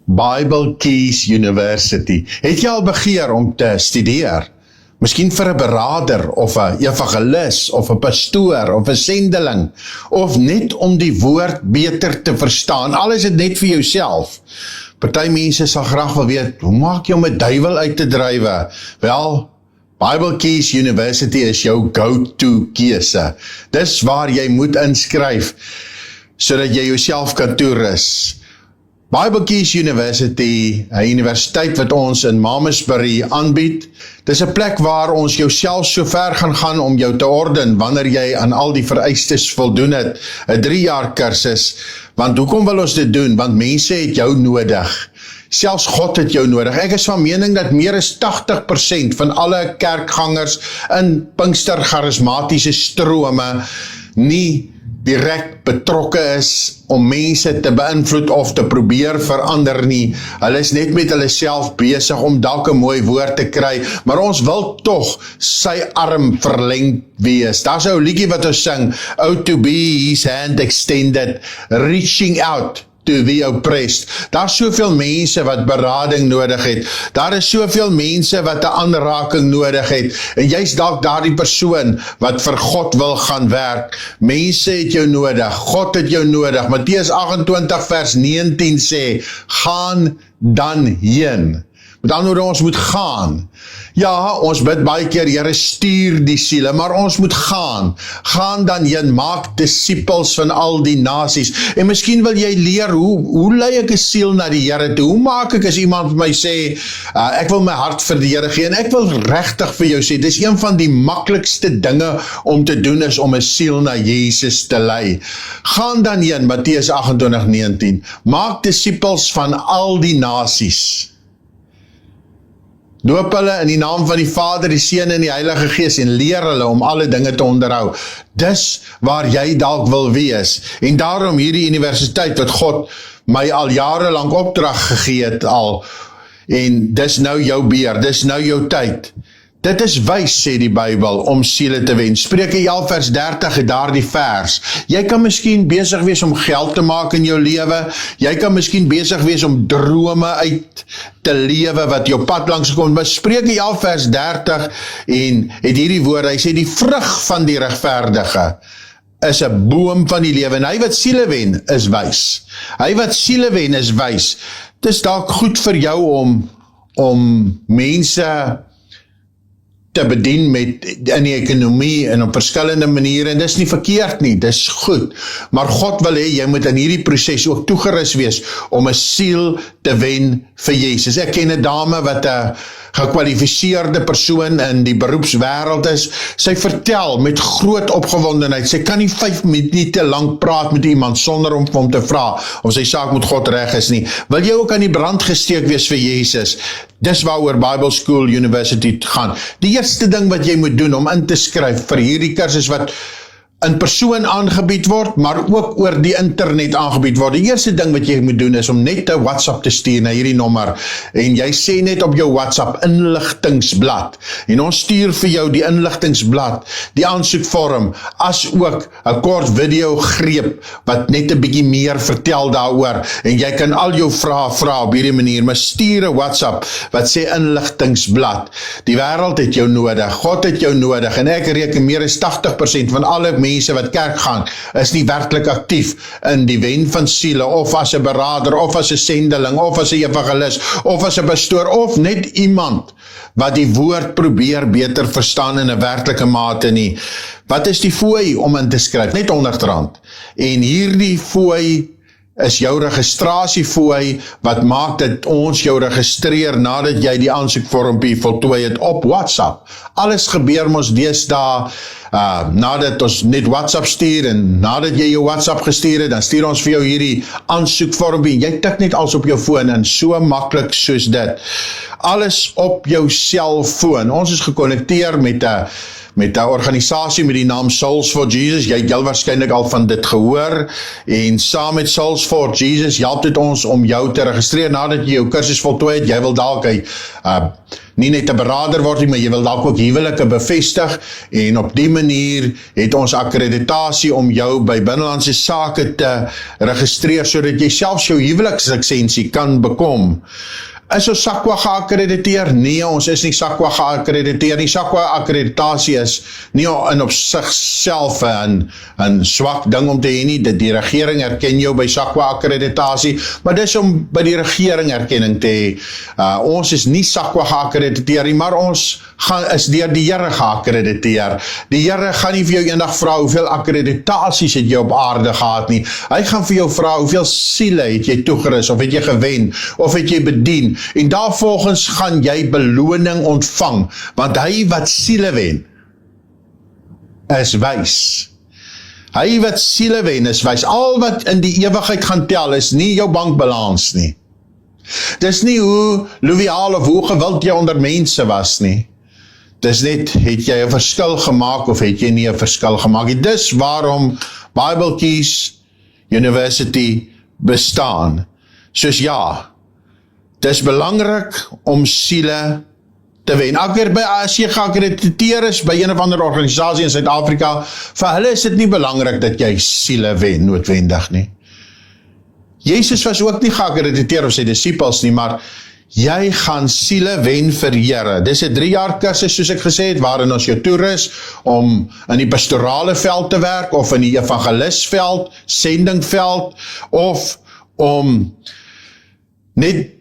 Bible Keys University. Het jy al begeer om te studeer? Miskien vir 'n beraader, of 'n evangelis, of 'n pastoor, of 'n sendeling, of net om die woord beter te verstaan, al is dit net vir jouself. Party mense sal graag wil weet, hoe maak jy om 'n duiwel uit te drywe? Wel, Bible Keys University is jou go-to keuse. Dis waar jy moet inskryf, sodat jy jouself kan toerus. Bible Keys University, 'n universiteit wat ons in Malmesbury aanbied, dis 'n plek waar ons jouself so ver gaan om jou te orden, wanneer jy aan al die vereistes voldoen het, 'n 3-jaar kursus, want hoekom wil ons dit doen? Want mense het jou nodig. Selfs God het jou nodig. Ek is van mening dat meer as 80% van alle kerkgangers in Pinkster charismatiese strome nie direk betrokke is om mense te beïnvloed of te probeer verander nie. Hulle is net met hulle self besig om dalk 'n mooi woord te kry, maar ons wil tog sy arm verleng wees. Daar's 'n ou liedjie wat ons sing, "Oh to be his hand extended, reaching out to the oppressed." Daar is soveel mense wat berading nodig het. Daar is soveel mense wat 'n aanraking nodig het. En jy's dalk daardie persoon wat vir God wil gaan werk. Mense het jou nodig. God het jou nodig. Matteus 28 vers 19 sê, "Gaan dan heen." Met ander woorde, ons moet gaan. Ja, ons bid baie keer, Here, stuur die siele, maar ons moet gaan. Gaan dan heen, maak disippels van al die nasies. En miskien wil jy leer, hoe lei ek 'n siel na die Here toe? Hoe maak ek as iemand vir my sê, ek wil my hart vir die Here gee, en ek wil regtig vir jou sê, dis een van die maklikste dinge om te doen, is om 'n siel na Jesus te lei. Gaan dan heen, Matteus 28:19, maak disippels van al die nasies. Doop hulle in die naam van die Vader, die Seun en die Heilige Gees, en leer hulle om alle dinge te onderhou. Dis waar jy dalk wil wees. En daarom hierdie universiteit wat God my al jare lank opdrag gegee het al, en dis nou jou beer, dis nou jou tyd. Dit is wys, sê die Bybel, om siele te wen. Spreuke 11 vers 30 het daardie vers. Jy kan miskien besig wees om geld te maak in jou lewe. Jy kan miskien besig wees om drome uit te lewe wat jou pad langs kom. Maar Spreuke 11 vers 30 en het hierdie woorde, hy sê, die vrug van die regverdige is 'n boom van die lewe, en hy wat siele wen is wys. Hy wat siele wen is wys. Dit is dalk goed vir jou om mense te bedien in die ekonomie en op verskillende maniere, en dis nie verkeerd nie, dis goed, maar God wil hê, jy moet in hierdie proses ook toegerus wees om 'n siel te wen vir Jesus. Ek ken 'n dame wat 'n gekwalifiseerde persoon in die beroepswêreld is. Sy vertel met groot opgewondenheid, sy kan nie 5 minute lank praat met iemand sonder om hom te vra of sy saak met God reg is nie. Wil jy ook aan die brand gesteek wees vir Jesus? Dis waaroor Bible School University gaan. Die eerste ding wat jy moet doen om in te skryf vir hierdie kursus wat in persoon aangebied word, maar ook oor die internet aangebied word. Die eerste ding wat jy moet doen is om net 'n WhatsApp te stuur na hierdie nommer, en jy sê net op jou WhatsApp inligtingsblad, en ons stuur vir jou die inligtingsblad, die aansoekvorm, as ook 'n kort video greep wat net 'n bietjie meer vertel daaroor, en jy kan al jou vrae vra op hierdie manier, maar stuur 'n WhatsApp wat sê inligtingsblad. Die wêreld het jou nodig, God het jou nodig, en ek reken meer as 80% van alle mense wat kerk gaan, is nie werklik aktief in die wen van siele, of as 'n beraader, of as 'n sendeling, of as 'n evangelis, of as 'n pastoor, of net iemand wat die woord probeer beter verstaan in 'n werklike mate nie. Wat is die fooi om in te skryf? Net R100. En hierdie fooi is jou registrasiefooi wat maak dat ons jou registreer nadat jy die aansoekvormpie voltooi het op WhatsApp. Alles gebeur mos deesdae nadat ons net WhatsApp stuur, en nadat jy jou WhatsApp gestuur het, dan stuur ons vir jou hierdie aansoekvormpie. Jy tik net alles op jou foon in, so maklik soos dit. Alles op jou selfoon. Ons is gekonnekteer met 'n organisasie met die naam Souls for Jesus. Jy het waarskynlik al van dit gehoor, en saam met Souls for Jesus help dit ons om jou te registreer nadat jy jou kursus voltooi het. Jy wil dalk 'n nie net 'n beraader word nie, maar jy wil dalk ook huwelike bevestig, en op die manier het ons akkreditasie om jou by Binnelandse Sake te registreer, sodat jy selfs jou huwelikslisensie kan bekom. Is ons SAQA geakkrediteer? Nee, ons is nie SAQA geakkrediteer nie. SAQA akkreditasie is nie in op sigself 'n swak ding om te hê nie. Die regering erken jou by SAQA akkreditasie, maar dis om by die regering erkenning te hê. Ons is nie SAQA geakkrediteer nie, maar ons is deur die Here geakkrediteer. Die Here gaan nie vir jou eendag vra hoeveel akkreditasies het jy op aarde gehad nie. Hy gaan vir jou vra hoeveel siele het jy toegerus, of het jy gewen, of het jy bedien. En daarvolgens gaan jy beloning ontvang, want hy wat siele wen, is wys. Hy wat siele wen, is wys. Al wat in die ewigheid gaan tel, is nie jou bankbalans nie. Dis nie hoe loyaal of hoe gewild jy onder mense was nie. Dis net, het jy 'n verskil gemaak, of het jy nie 'n verskil gemaak nie. Dis waarom Bible Keys University bestaan. Soos ja, dis belangrik om siele te wen. As jy geakkrediteer is by een of ander organisasie in Suid-Afrika, vir hulle is dit nie belangrik dat jy siele wen, noodwendig nie. Jesus was ook nie geakkrediteer of sy disippels nie, maar jy gaan siele wen vir Here. Dis 'n 3 jaar kursus, soos ek gesê het, waarin ons jou toerus om in die pastorale veld te werk, of in die evangelisveld, sendingveld, of om net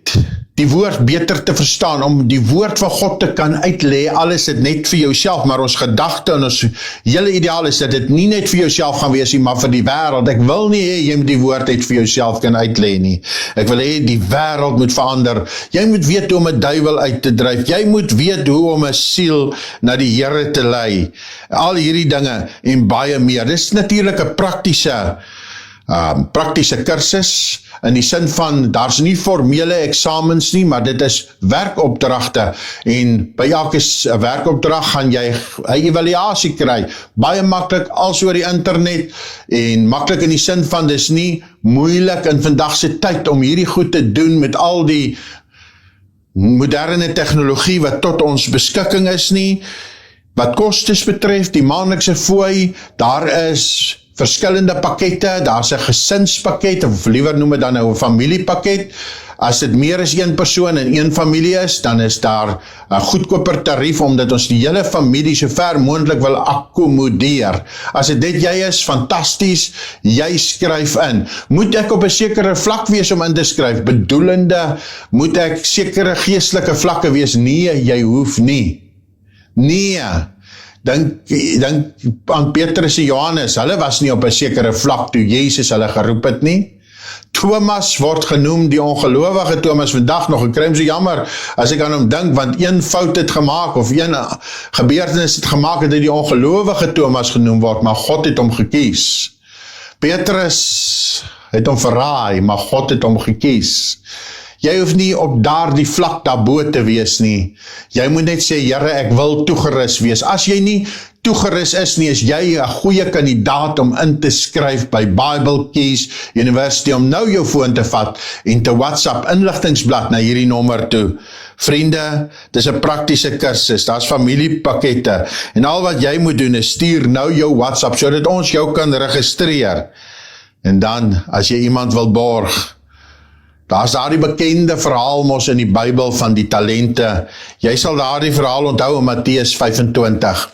die woord beter te verstaan, om die woord van God te kan uitlê. Alles dit net vir jouself, maar ons gedagte en ons hele ideaal is dat dit nie net vir jouself gaan wees nie, maar vir die wêreld. Ek wil nie hê jy moet die woord net vir jouself kan uitlê nie. Ek wil hê die wêreld moet verander. Jy moet weet hoe om 'n duiwel uit te dryf. Jy moet weet hoe om 'n siel na die Here te lei. Al hierdie dinge en baie meer. Dis natuurlik 'n praktiese kursus, in die sin van, daar's nie formele eksamens nie, maar dit is werkopdragte, en by elke werkopdrag gaan jy 'n evaluasie kry, baie maklik, als oor die internet, en maklik in die sin van, dis nie moeilik in vandag se tyd om hierdie goed te doen met al die moderne tegnologie wat tot ons beskikking is nie. Wat kostes betref, die maandelikse fooi, daar is verskillende pakkette, daar's 'n gesinspakket, of liewer noem het dan nou 'n familiepakket. As dit meer as een persoon en een familie is, dan is daar 'n goedkoper tarief, omdat ons die hele familie so ver moontlik wil akkommodeer. As dit net jy is, fantasties, jy skryf in. Moet ek op 'n sekere vlak wees om in te skryf? Bedoelende, moet ek sekere geestelike vlakke wees? Nee, jy hoef nie. Nee. Dink aan Petrus en Johannes, hulle was nie op 'n sekere vlak toe Jesus hulle geroep het nie. Thomas word genoem die ongelowige Thomas vandag nog. Ek kry hom so jammer as ek aan hom dink, want een fout het gemaak, of een gebeurtenis het gemaak, dat hy die ongelowige Thomas genoem word, maar God het hom gekies. Petrus het hom verraai, maar God het hom gekies. Jy hoef nie op daardie vlak daarbo te wees nie. Jy moet net sê, Here, ek wil toegerus wees. As jy nie toegerus is nie, is jy 'n goeie kandidaat om in te skryf by Bible Keys University, om nou jou foon te vat en te WhatsApp inligtingsblad na hierdie nommer toe. Vriende, dis 'n praktiese kursus, daar's familiepakkette, en al wat jy moet doen is stuur nou jou WhatsApp, sodat ons jou kan registreer. En dan, as jy iemand wil borg, daar is daar die bekende verhaal mos in die Bybel van die talente. Jy sal daar die verhaal onthou in Matteus 25.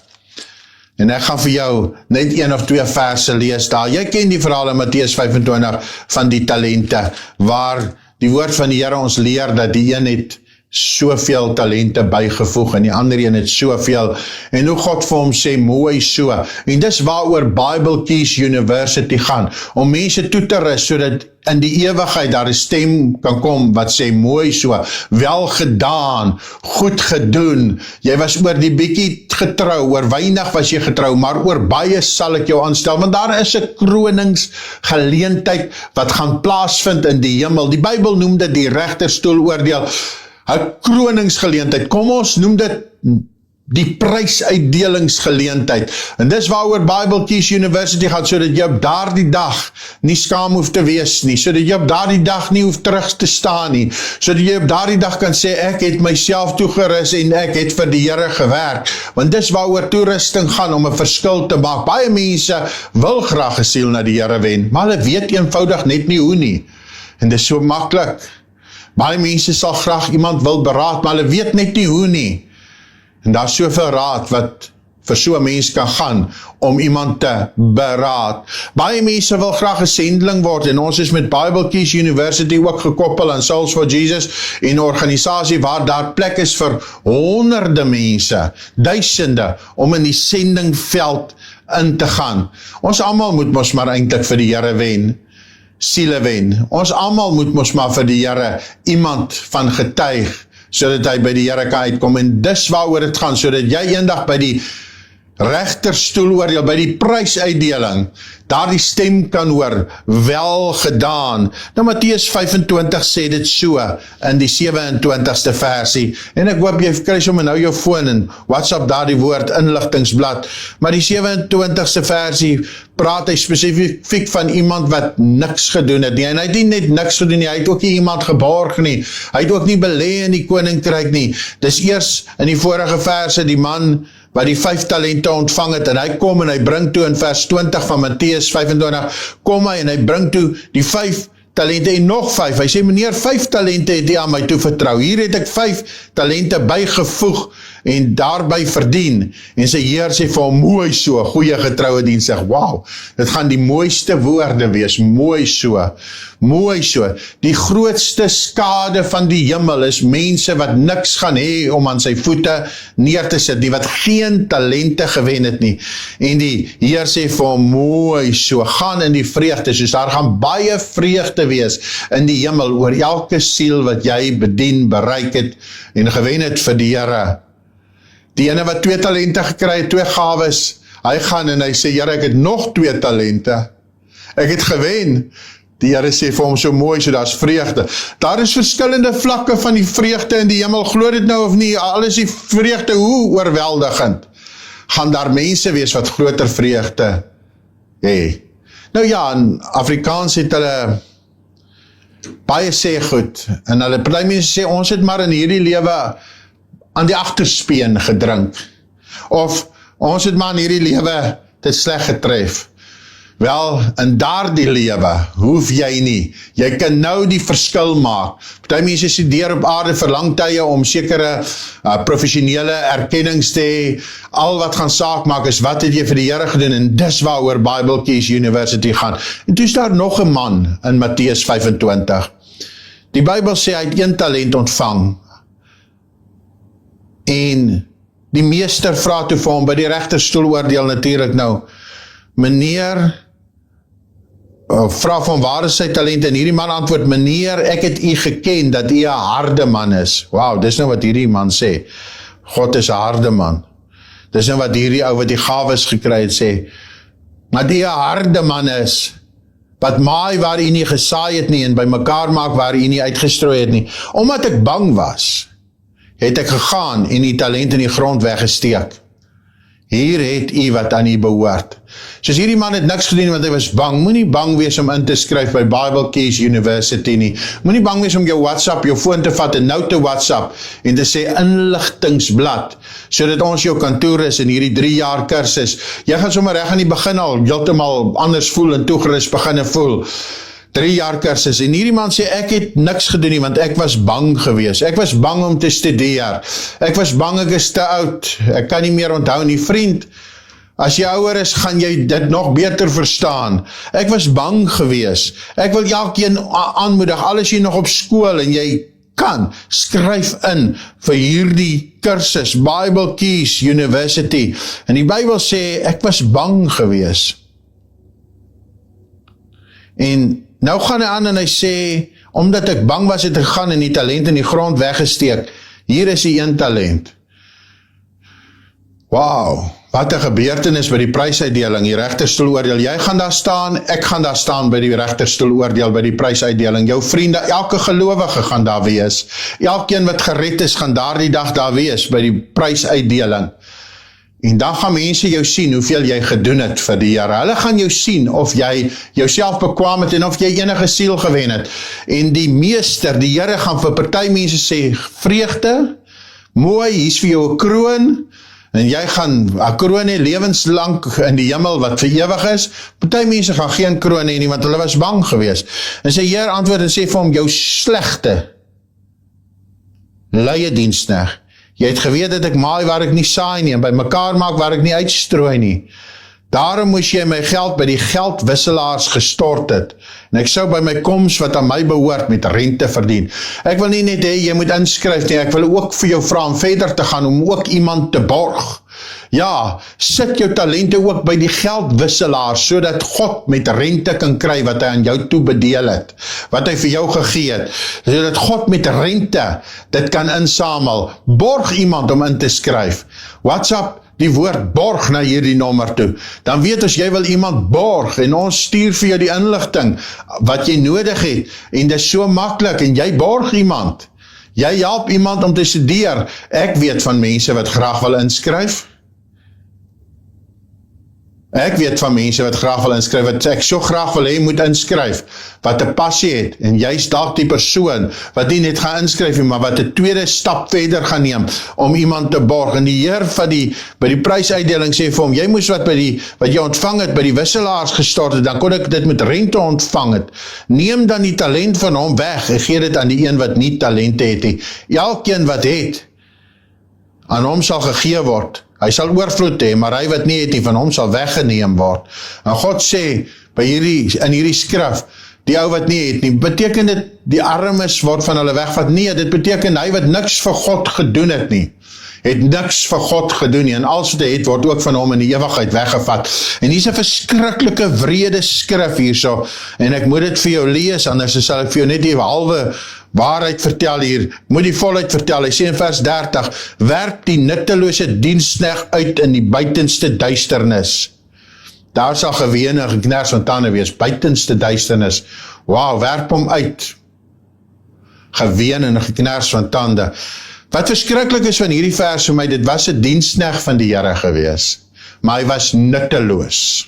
En ek gaan vir jou net 1 of 2 verse lees daar. Jy ken die verhaal in Matteus 25 van die talente, waar die woord van die Here ons leer dat die een het soveel talente bygevoeg en die ander een het soveel, en hoe God vir hom sê, mooi so. En dis waaroor Bible Keys University gaan, om mense toe te rus, sodat in die ewigheid daar 'n stem kan kom wat sê, mooi so, wel gedaan, goed gedoen, jy was oor die bietjie getrou, oor weinig was jy getrou, maar oor baie sal ek jou aanstel, want daar is 'n kroningsgeleentheid wat gaan plaasvind in die hemel. Die Bybel noem dit die regterstoel oordeel, 'n kroningsgeleentheid. Kom ons noem dit die prysuitdelingsgeleentheid. En dis waaroor Bible Keys University gaan, sodat jy op daardie dag nie skaam hoef te wees nie, sodat jy op daardie dag nie hoef terug te staan nie, sodat jy op daardie dag kan sê, ek het myself toegerus en ek het vir die Here gewerk, want dis waaroor toerusting gaan, om 'n verskil te maak. Baie mense wil graag 'n siel na die Here wen, maar hulle weet eenvoudig net nie hoe nie, en dis so maklik. Baie mense sal graag iemand wil beraad, maar hulle weet net nie hoe nie. En daar is soveel raad wat vir so 'n mens kan gaan om iemand te beraad. Baie mense wil graag 'n sendeling word, en ons is met Bible Keys University ook gekoppel aan Souls for Jesus, en 'n organisasie waar daar plek is vir honderde mense, duisende, om in die sendingveld in te gaan. Ons almal moet mos maar eintlik vir die Here wen, siele wen. Ons almal moet mos maar vir die Here iemand van getuig, sodat hy by die Here kan uitkom, en dis waaroor dit gaan, sodat jy eendag by die regterstoel oordeel, by die prysuitdeling, daar die stem kan hoor, wel gedaan. Nou Matteus 25 sê dit so, in die 27ste versie, en ek hoop jy kry sommer nou jou foon en WhatsApp daar die woord inligtingsblad, maar die 27ste versie praat hy spesifiek van iemand wat niks gedoen het nie, en hy het nie net niks gedoen nie, hy het ook nie iemand geborg nie, hy het ook nie belê in die koninkryk nie. Dis eers in die vorige verse die man wat die 5 talente ontvang het, en hy kom en hy bring toe in vers 20 van Matteus 25, kom hy en hy bring toe die 5 talente en nog 5, hy sê, meneer, 5 talente het hy aan my toe vertrou, hier het ek 5 talente bygevoeg, en daarby verdien, en sy Heer sê vir hom, mooi so, goeie getroue diens, sê, wow, dit gaan die mooiste woorde wees, mooi so, die grootste skade van die hemel is mense wat niks gaan hê om aan sy voete neer te sit, die wat geen talente gewen het nie, en die Heer sê vir hom, mooi so, gaan in die vreugde, soos daar gaan baie vreugde wees in die hemel, oor elke siel wat jy bedien, bereik het, en gewen het vir die Here. Die ene wat 2 talente gekry het, 2 gawes, hy gaan en hy sê, Here, ek het nog 2 talente, ek het gewen. Die Here sê vir hom, so mooi, so daar is vreugde. Daar is verskillende vlakke van die vreugde in die hemel, glo dit nou of nie, al is die vreugde hoe oorweldigend, gaan daar mense wees wat groter vreugde hê. Nou ja, in Afrikaans het hulle baie sê goed, en hulle party mense sê, ons het maar in hierdie lewe aan die agterspeen gedrink, of ons het maar in hierdie lewe dit sleg getref. Wel, in daardie lewe hoef jy nie, jy kan nou die verskil maak. Party mense studeer op aarde vir lang tye om sekere professionele erkennings te hê, al wat gaan saak maak is, wat het jy vir die Here gedoen, en dis waaroor Bible Keys University gaan. En toe is daar nog 'n man in Matteus 25. Die Bybel sê hy het 1 talent ontvang, en die meester vra toe vir hom, by die regterstoel oordeel natuurlik nou, meneer, vra van waar is sy talent, en hierdie man antwoord, meneer, ek het u geken, dat u 'n harde man is. Wow, dis nou wat hierdie man sê, God is 'n harde man. Dis nou wat hierdie ou wat die gawes gekry het sê, dat u 'n harde man is, wat maai waar u nie gesaai het nie, en by mekaar maak waar u nie uitgestrooi het nie. Omdat ek bang was, het ek gegaan en die talent in die grond weggesteek. Hier het u wat aan u behoort. Soos hierdie man het niks gedoen want hy was bang. Moenie bang wees om in te skryf by Bible Keys University nie. Moenie bang wees om jou WhatsApp, jou foon te vat en nou te WhatsApp en te sê inligtingsblad, sodat ons jou kan toerus in hierdie 3 jaar kursus. Jy gaan sommer reg aan die begin al heeltemal anders voel en toegerus begin voel. 3 jaar kursus, en hierdie man sê, ek het niks gedoen nie, want ek was bang gewees, ek was bang om te studeer, ek was bang, ek is te oud, ek kan nie meer onthou nie, vriend, as jy ouer is, gaan jy dit nog beter verstaan, ek was bang gewees, ek wil elkeen aanmoedig, al is jy nog op skool, en jy kan, skryf in, vir hierdie kursus, Bible Keys University, en die Bybel sê, ek was bang gewees, en nou gaan hy aan en hy sê, omdat ek bang was het ek gaan en die talent in die grond weggesteek, hier is die 1 talent. Wauw, wat 'n gebeurtenis by die prysuitdeling, die regterstoel oordeel. Jy gaan daar staan, ek gaan daar staan by die regterstoel oordeel, by die prysuitdeling. Jou vriende, elke gelowige gaan daar wees. Elkeen wat gered is, gaan daardie dag daar wees, by die prysuitdeling. En dan gaan mense jou sien, hoeveel jy gedoen het vir die Here. Hulle gaan jou sien, of jy jouself bekwam het, en of jy enige siel gewen het. En die meester, die Here gaan vir party mense sê, vreugde, mooi, hier's vir jou 'n kroon, en jy gaan 'n kroon hê lewenslang in die hemel wat vir ewig is. Party mense gaan geen kroon hê nie, want hulle was bang geweest. En sy Heer antwoord en sê vir hom, jou slegte, luie diensknegt. Jy het geweet dat ek maai waar ek nie saai nie, en by mekaar maak waar ek nie uitstrooi nie. Daarom moes jy my geld by die geldwisselaars gestort het, en ek sou by my koms wat aan my behoort met rente verdien. Ek wil nie net hê jy moet inskryf nie, ek wil ook vir jou vra om verder te gaan, om ook iemand te borg. Ja, sit jou talente ook by die geldwisselaars, sodat God met rente kan kry wat hy aan jou toebedeel het, wat hy vir jou gegee het, sodat God met rente dit kan insamel. Borg iemand om in te skryf. WhatsApp die woord borg na hierdie nommer toe. Dan weet as jy wil iemand borg, en ons stuur vir jou die inligting wat jy nodig het, en dit is so maklik, en jy borg iemand. Jy help iemand om te studeer. Ek weet van mense wat graag wil inskryf. Ek weet van mense wat graag wil inskryf, wat ek so graag wil hê moet inskryf, wat 'n passie het, en jy's dalk die persoon wat nie net gaan inskryf nie, maar wat 'n tweede stap verder gaan neem om iemand te borg. En die Heer by die prysuitdeling sê vir hom, jy moes wat jy ontvang het by die wisselaars gestort het, dan kon ek dit met rente ontvang het. Neem dan die talent van hom weg en gee dit aan die een wat nie talente het nie. Elkeen wat het, aan hom sal gegee word. Hy sal oorvloed hê, maar hy wat nie het nie, van hom sal weggeneem word. En God sê, in hierdie skrif, die ou wat nie het nie, beteken dit, die armes word van hulle wegvat? Nee, dit beteken, hy wat niks vir God gedoen het nie, het niks vir God gedoen nie, en alles wat hy het, word ook van hom in die ewigheid weggevat. En hier is 'n verskriklike wrede skrif hierso, en ek moet dit vir jou lees, anders sal ek vir jou net die halwe waarheid vertel hier, moet die volheid vertel. Hy sê in vers 30, werk die nuttelose diensknegt uit in die buitenste duisternis. Daar sal geween en geknars van tande wees, buitenste duisternis. Wauw, werp hom uit. Geween en geknars van tande. Wat verskriklik is van hierdie vers vir my, dit was 'n diensknegt van die Here gewees, maar hy was nutteloos.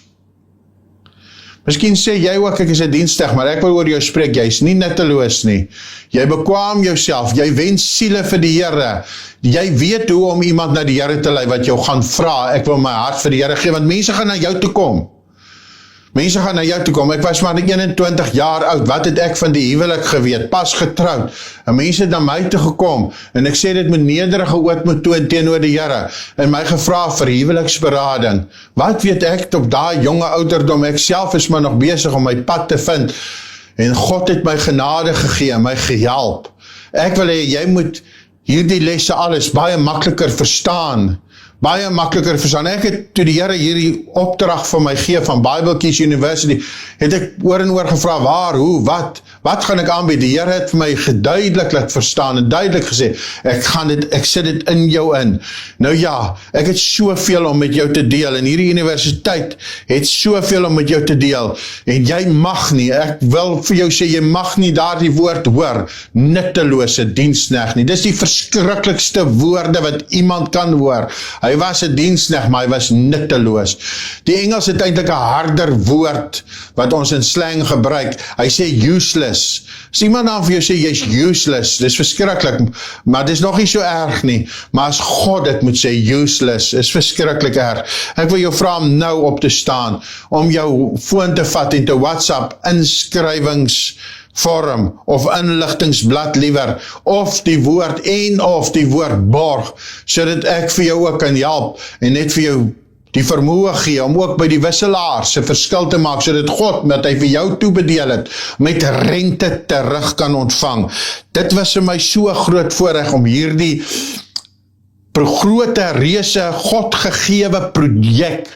Miskien sê jy ook, ek is 'n diensknegt, maar ek wil oor jou spreek, jy is nie nutteloos nie. Jy bekwam jouself, jy wens siele vir die Here. Jy weet hoe om iemand na die Here te lei wat jou gaan vra, ek wil my hart vir die Here gee, want mense gaan na jou toe kom. Mense gaan na jou toe kom, ek was maar 21 jaar oud, wat het ek van die huwelik geweet, pas getroud, en mense het na my toe gekom, en ek sê dit met nederige ootmoed toe teenoor die Here, en my gevra vir huweliksberading. Wat weet ek op daai jonge ouderdom, ek self is maar nog besig om my pad te vind, en God het my genade gegee, my gehelp. Ek wil hê, jy moet hierdie lesse alles baie makliker verstaan, Ek het, toe die Here hierdie opdrag vir my gee van Bible Keys University, het ek oor en oor gevra, waar, hoe, wat gaan ek aanbied? Die Here het vir my geduidelik laat verstaan, en duidelik gesê, ek sit dit in jou in. Nou ja, ek het soveel om met jou te deel, en hierdie universiteit het soveel om met jou te deel, en jy mag nie, ek wil vir jou sê, jy mag nie daardie woord hoor, nuttelose diensknegt nie. Dis die verskriklikste woorde wat iemand kan hoor. Hy was 'n diensknegt, maar hy was nutteloos. Die Engels het eintlik 'n harder woord, wat ons in slang gebruik. Hy sê useless. As iemand dan vir jou sê, jy's useless, dis verskriklik, maar dis nog nie so erg nie. Maar as God dit moet sê, useless, is verskriklik erg. Ek wil jou vra om nou op te staan, om jou foon te vat en te WhatsApp inskrywings of inligtingsblad liewer, of die woord en of die woord borg, sodat ek vir jou ook kan help, en net vir jou die vermoë gee, om ook by die wisselaars 'n verskil te maak, sodat God, met hy vir jou toebedeel het, met rente terug kan ontvang. Dit was vir my so groot voorreg om hierdie grote, reuse, God gegewe projek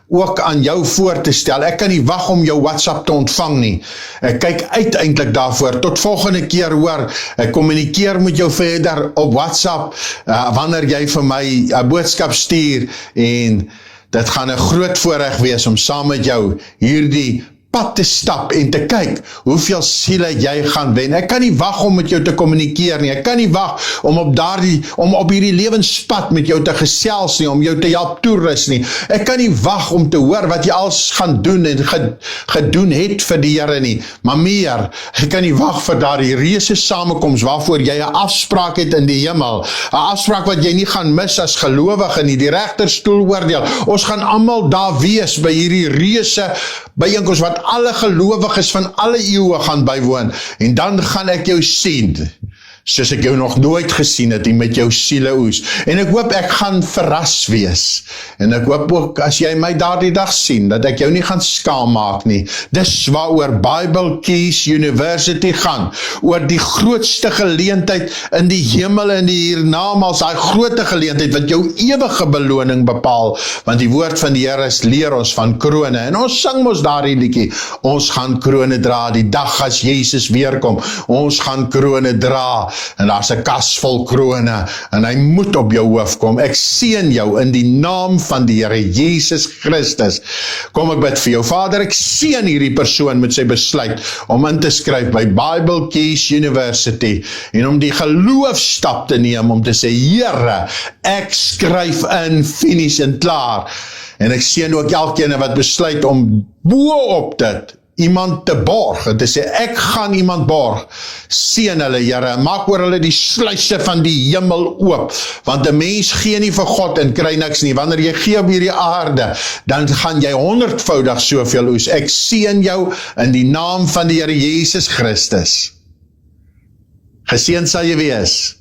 ook aan jou voor te stel. Ek kan nie wag om jou WhatsApp te ontvang nie. Ek kyk uit eintlik daarvoor. Tot volgende keer hoor, ek kommunikeer met jou verder op WhatsApp, wanneer jy vir my 'n boodskap stuur, en Dit gaan 'n groot voorreg wees om saam met jou hierdie pad te stap en te kyk hoeveel siele jy gaan wen. Ek kan nie wag om met jou te kommunikeer nie. Ek kan nie wag om op hierdie lewenspad met jou te gesels nie, om jou te help toerus nie. Ek kan nie wag om te hoor wat jy als gaan doen en gedoen het vir die Here nie. Maar meer, ek kan nie wag vir daardie reuse samekoms waarvoor jy 'n afspraak het in die hemel. 'n Afspraak wat jy nie gaan mis as gelowige nie. Die regterstoel oordeel. Ons gaan almal daar wees by hierdie reuse byeenkoms wat alle gelowiges van alle eeue gaan bywoon, en dan gaan ek jou sien, soos ek jou nog nooit gesien het, en met jou siele oes, en ek hoop ek gaan verras wees, en ek hoop ook, as jy my daardie dag sien, dat ek jou nie gaan skaam maak nie. Dis waaroor Bible Keys University gaan, oor die grootste geleentheid in die hemel en die hiernamaals, daai grote geleentheid wat jou ewige beloning bepaal, want die woord van die Here leer ons van krone, en ons sing mos daardie liedjie, ons gaan krone dra, die dag as Jesus weerkom, ons gaan krone dra, en daar's 'n kas vol krone, en hy moet op jou hoof kom. Ek seën jou in die naam van die Here Jesus Christus. Kom ek bid vir jou, Vader, ek seën hierdie persoon met sy besluit om in te skryf by Bible Keys University, en om die geloofstap te neem, om te sê, Here, ek skryf in, finish en klaar. En ek seën ook elkeen wat besluit om bo-op dit iemand te borg, en te sê, ek gaan iemand borg, seën hulle, Here, maak oor hulle die sluise van die hemel oop, want 'n mens gee nie vir God en kry niks nie. Wanneer jy gee op hierdie aarde, dan gaan jy 100voudig soveel oes. Ek seën jou in die naam van die Here Jesus Christus. Geseën sal jy wees.